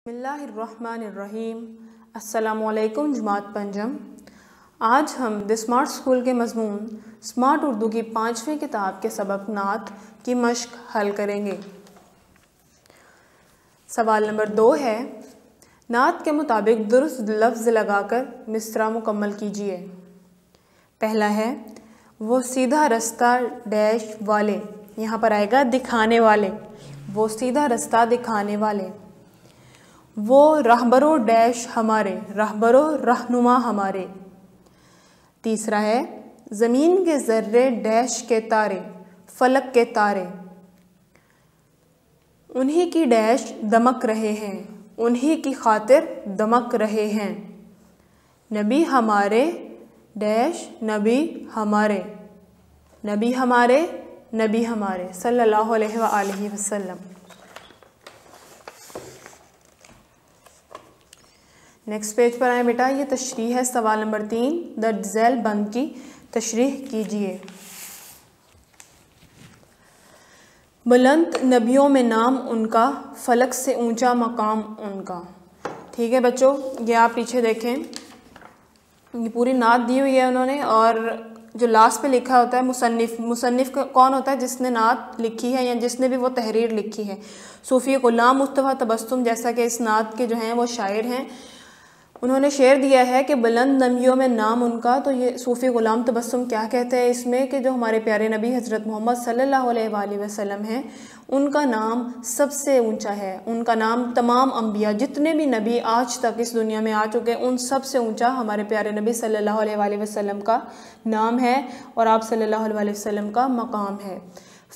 بسم اللہ الرحمن الرحیم۔ السلام علیکم جماعت پنجم۔ آج ہم دی اسمارٹ اسکول کے مضمون اسمارٹ اردو کی 5ویں کتاب کے سبق نعت کی مشق حل کریں گے۔ سوال نمبر 2 ہے، نعت کے مطابق درست لفظ لگا کر مصرع مکمل کیجیے۔ پہلا ہے، وہ سیدھا رستہ ڈیش والے، یہاں پر آئے گا دکھانے والے، وہ سیدھا رستہ دکھانے والے۔ وہ رہبرو ڈیش ہمارے، رہبرو رہنما ہمارے۔ تیسرا ہے، زمین کے ذرے ڈیش کے تارے، فلک کے تارے۔ انہی کی ڈیش دمک رہے ہیں، انہی کی خاطر دمک رہے ہیں۔ نبی ہمارے ڈیش نبی ہمارے، نبی ہمارے نبی ہمارے صلی اللہ علیہ وآلہ وسلم۔ نیکسٹ پیج پر آئیں بیٹا، یہ تشریح ہے۔ سوال نمبر 3، درج ذیل بند کی تشریح کیجیے۔ بلند نبیوں میں نام ان کا، فلک سے اونچا مقام ان کا۔ ٹھیک ہے بچوں، یہ آپ پیچھے دیکھیں، یہ پوری نعت دی ہوئی ہے انہوں نے، اور جو لاسٹ پہ لکھا ہوتا ہے مصنف کون ہوتا ہے؟ جس نے نعت لکھی ہے یا جس نے بھی وہ تحریر لکھی ہے۔ صوفی غلام مصطفیٰ تبسم، جیسا کہ اس نعت کے جو ہیں وہ شاعر ہیں، انہوں نے شعر دیا ہے کہ بلند نبیوں میں نام ان کا۔ تو یہ صوفی غلام تبسم کیا کہتے ہیں اس میں کہ جو ہمارے پیارے نبی حضرت محمد صلی اللہ علیہ وآلہ وسلم ہیں، ان کا نام سب سے اونچا ہے۔ ان کا نام تمام انبیاء، جتنے بھی نبی آج تک اس دنیا میں آ چکے، ان سب سے اونچا ہمارے پیارے نبی صلی اللہ علیہ وآلہ وسلم کا نام ہے، اور آپ صلی اللہ علیہ وآلہ وسلم کا مقام ہے۔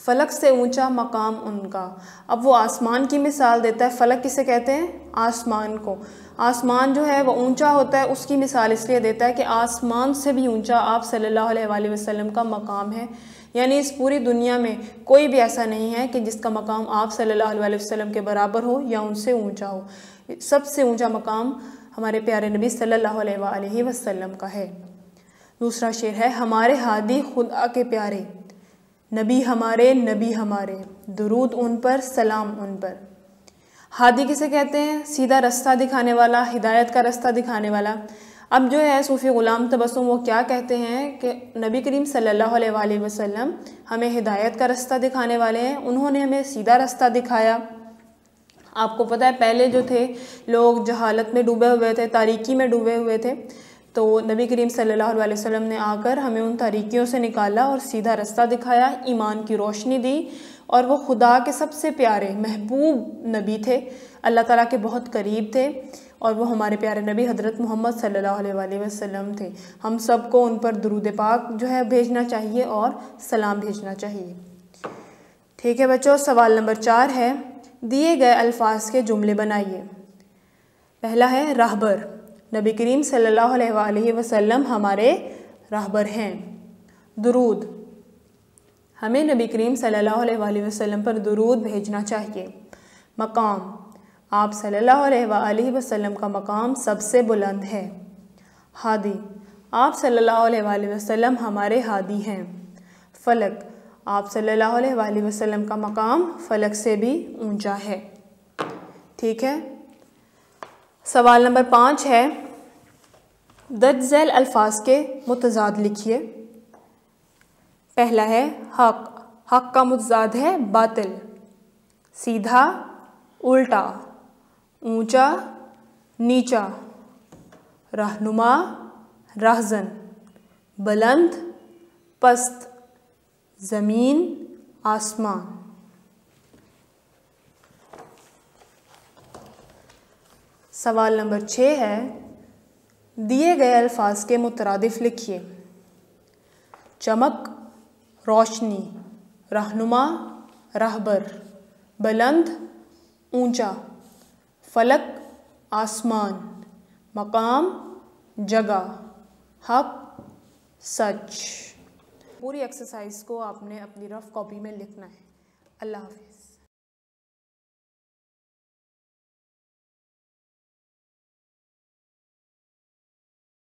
فلک سے اونچا مقام ان کا۔ اب وہ آسمان کی مثال دیتا ہے۔ فلک کسے کہتے ہیں؟ آسمان کو۔ آسمان جو ہے وہ اونچا ہوتا ہے، اس کی مثال اس لیے دیتا ہے کہ آسمان سے بھی اونچا آپ صلی اللہ علیہ وآلہ وسلم کا مقام ہے۔ یعنی اس پوری دنیا میں کوئی بھی ایسا نہیں ہے کہ جس کا مقام آپ صلی اللہ علیہ وسلم کے برابر ہو یا ان سے اونچا ہو۔ سب سے اونچا مقام ہمارے پیارے نبی صلی اللہ علیہ وآلہ وسلم کا ہے۔ دوسرا شعر ہے، ہمارے ہادی خدا کے پیارے، نبی ہمارے نبی ہمارے، درود ان پر سلام ان پر۔ ہادی کسے کہتے ہیں؟ سیدھا رستہ دکھانے والا، ہدایت کا رستہ دکھانے والا۔ اب جو ہے صوفی غلام تبسم وہ کیا کہتے ہیں کہ نبی کریم صلی اللہ علیہ وآلہ وسلم ہمیں ہدایت کا رستہ دکھانے والے ہیں، انہوں نے ہمیں سیدھا رستہ دکھایا۔ آپ کو پتہ ہے پہلے جو تھے لوگ جہالت میں ڈوبے ہوئے تھے، تاریکی میں ڈوبے ہوئے تھے، تو نبی کریم صلی اللہ علیہ وسلم نے آ کر ہمیں ان تاریکیوں سے نکالا اور سیدھا رستہ دکھایا، ایمان کی روشنی دی، اور وہ خدا کے سب سے پیارے محبوب نبی تھے، اللہ تعالیٰ کے بہت قریب تھے، اور وہ ہمارے پیارے نبی حضرت محمد صلی اللہ علیہ وآلہ وسلم تھے۔ ہم سب کو ان پر درود پاک جو ہے بھیجنا چاہیے اور سلام بھیجنا چاہیے۔ ٹھیک ہے بچوں، سوال نمبر 4 ہے، دیے گئے الفاظ کے جملے بنائیے۔ پہلا ہے، راہبر، نبی کریم صلی اللہ علیہ وآلہ وسلم ہمارے راہبر ہیں۔ درود، ہمیں نبی کریم صلی اللہ علیہ وآلہ وسلم پر درود بھیجنا چاہیے۔ مقام، آپ صلی اللہ علیہ وآلہ وسلم کا مقام سب سے بلند ہے۔ ہادی، آپ صلی اللہ علیہ وآلہ وسلم ہمارے ہادی ہیں۔ فلک، آپ صلی اللہ علیہ وآلہ وسلم کا مقام فلک سے بھی اونچا ہے۔ ٹھیک ہے، سوال نمبر 5 ہے، درج ذیل الفاظ کے متضاد لکھیے۔ پہلا ہے، حق، حق کا متضاد ہے باطل۔ سیدھا، الٹا۔ اونچا، نیچا۔ رہنما، رہزن۔ بلند، پست۔ زمین، آسمان۔ سوال نمبر 6 ہے، دیے گئے الفاظ کے مترادف لکھیے۔ چمک، روشنی۔ رہنما، راہبر۔ بلند، اونچا۔ فلک، آسمان۔ مقام، جگہ۔ حق، سچ۔ پوری ایکسرسائز کو آپ نے اپنی رف کاپی میں لکھنا ہے۔ اللہ حافظ۔